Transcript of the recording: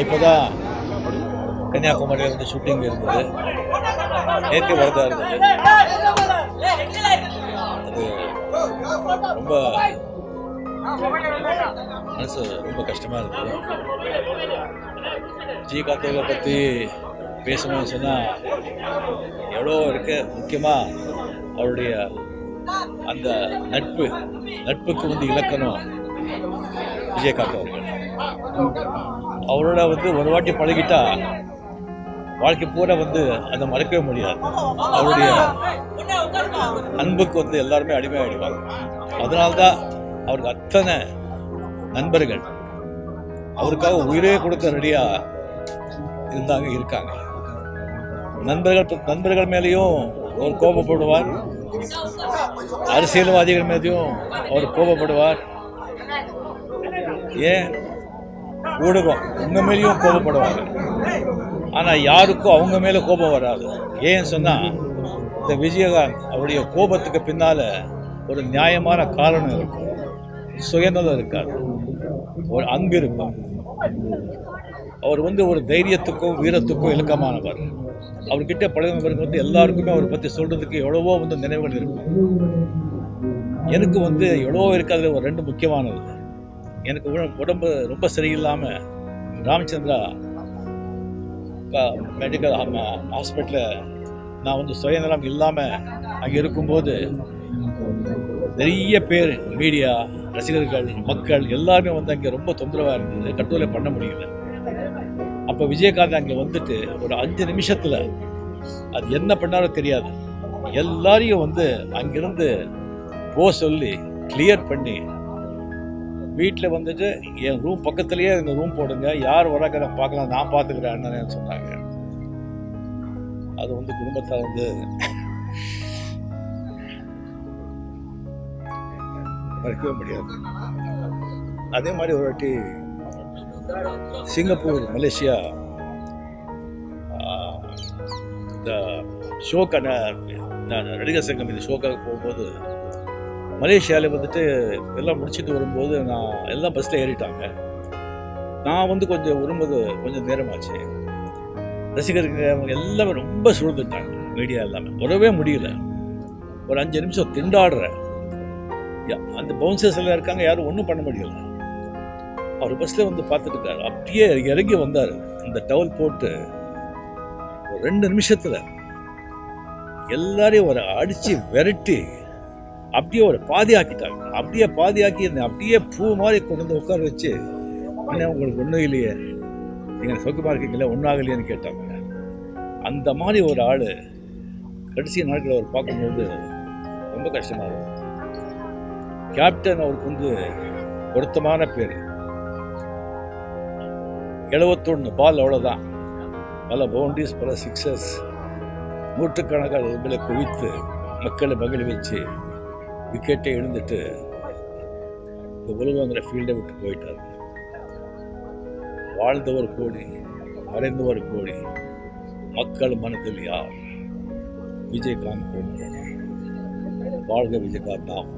இப்போதான் கன்னியாகுமரியில் வந்து ஷூட்டிங் இருந்தது, நேற்று வரதா இருந்தது. அது ரொம்ப மனசு ரொம்ப கஷ்டமாக இருந்தது. விஜயகாந்தை பற்றி பேசணும்னு சொன்னால் எவ்வளோ இருக்கு. முக்கியமாக அவருடைய அந்த நட்புக்கு வந்து இலக்கணம் விஜயகாந்த் அவர்கள். அவரோட வந்து ஒரு வாட்டி பழகிட்டா வாழ்க்கை பூரா வந்து அதை மறக்கவே முடியாது. அவருடைய அன்புக்கு வந்து எல்லாருமே அடிமையாகிடுவாங்க. அதனால்தான் அவருக்கு அத்தனை நண்பர்கள் அவருக்காக உயிரே கொடுக்க ரெடியா இருக்காங்க. நண்பர்கள் மேலேயும் அவர் கோபப்படுவார், அரசியல்வாதிகள் மேலேயும் அவர் கோபப்படுவார். ஏன் ஊடகம் உங்க மேலேயும் கோபப்படுவாங்க. ஆனால் யாருக்கும் அவங்க மேலே கோபம் வராது. ஏன்னு சொன்னால் இந்த விஜயகாந்த் அவருடைய கோபத்துக்கு பின்னால் ஒரு நியாயமான காரணம் இருக்கும். சுயநலம் இருக்காது, ஒரு அன்பு இருக்கும். அவர் வந்து ஒரு தைரியத்துக்கும் வீரத்துக்கும் இலக்கமானவர். அவர்கிட்ட பழகினவருக்கு வந்து எல்லாருக்குமே அவரை பற்றி சொல்கிறதுக்கு எவ்வளவோ வந்து நினைவுகள் இருக்கும். எனக்கு வந்து எவ்வளவோ இருக்குது. அதில் ஒரு 2 முக்கியமானது. எனக்கு உடம்பு ரொம்ப சரியில்லாமல் ராமச்சந்திரா மெடிக்கல் ஹாஸ்பிட்டலில் நான் வந்து சுயநலம் இல்லாமல் அங்கே இருக்கும்போது நிறைய பேர், மீடியா, ரசிகர்கள், மக்கள் எல்லாருமே வந்து அங்கே ரொம்ப தொந்தரவாக இருந்தது. கண்ட்ரோலே பண்ண முடியல. அப்போ விஜயகாந்த் அங்கே வந்துட்டு ஒரு 5 நிமிஷத்தில் அது என்ன பண்ணாலும் தெரியாது, எல்லாரையும் வந்து அங்கிருந்து சொல்லி கிளியர் பண்ணி வீட்டில் வந்துட்டு என் ரூம் பக்கத்துலேயே எங்கள் ரூம் போடுங்க, யார் வராங்க பார்க்கலாம், நான் பார்த்துக்கிறேன் அண்ணன்னு சொன்னாங்க. அது வந்து குடும்பத்தால் வந்து மறக்கவே முடியாது. அதே மாதிரி ஒரு வாட்டி சிங்கப்பூர், மலேசியா இந்த ஷோக்கான நடிகர் சங்கம் இந்த ஷோக்காக போகும்போது மலேசியாவில் வந்துட்டு எல்லாம் முடிச்சுட்டு வரும்போது நான் எல்லாம் பஸ்ஸில் ஏறிட்டாங்க. நான் வந்து கொஞ்சம் வரும்போது கொஞ்சம் நேரமாச்சு. ரசிகர்கள் எல்லாமே ரொம்ப சூழ்ந்துட்டாங்க. மீடியா எல்லாமே வரவே முடியல. ஒரு 5 நிமிஷம் திண்டாடுறேன். அந்த பவுன்சர்ஸ் எல்லாம் இருக்காங்க, யாரும் ஒன்றும் பண்ண முடியல. அவர் பஸ்ஸில் வந்து பார்த்துட்டு இருக்காரு. அப்படியே இறங்கி வந்தார். இந்த டவல் போட்டு ஒரு 2 நிமிஷத்தில் எல்லாரையும் ஒரு அடித்து விரட்டி அப்படியே ஒரு பாதியாக்கிட்டாங்க. அப்படியே பாதியாக்கி அப்படியே பூ மாதிரி கொண்டு வந்து உட்கார வச்சு, அண்ணே உங்களுக்கு ஒன்றும் இல்லையே, நீங்கள் சௌக்கியமாக இருக்கீங்களா, ஒன்றும் ஆகலையேன்னு கேட்டாங்க. அந்த மாதிரி ஒரு ஆள் கடைசி நாட்களில் அவர் பார்க்கும்போது ரொம்ப கஷ்டமாக இருக்கும். கேப்டன் அவருக்கு வந்து பொருத்தமான பேர். 71 பால், அவ்வளோதான். பல பவுண்டரிஸ், பல சிக்ஸஸ், நூற்றுக்கணக்கான குவித்து மக்களை மகிழ வச்சு விக்கெட்டை எழுந்துட்டு இந்த உலகங்கிற ஃபீல்டை விட்டு போயிட்டார். வாழ்ந்தவர் கோடி, மறைந்தவர் கோடி, மக்கள் மனதில் யார்? விஜயகாந்த் போன்ற. வாழ்க விஜயகாந்த் தான்.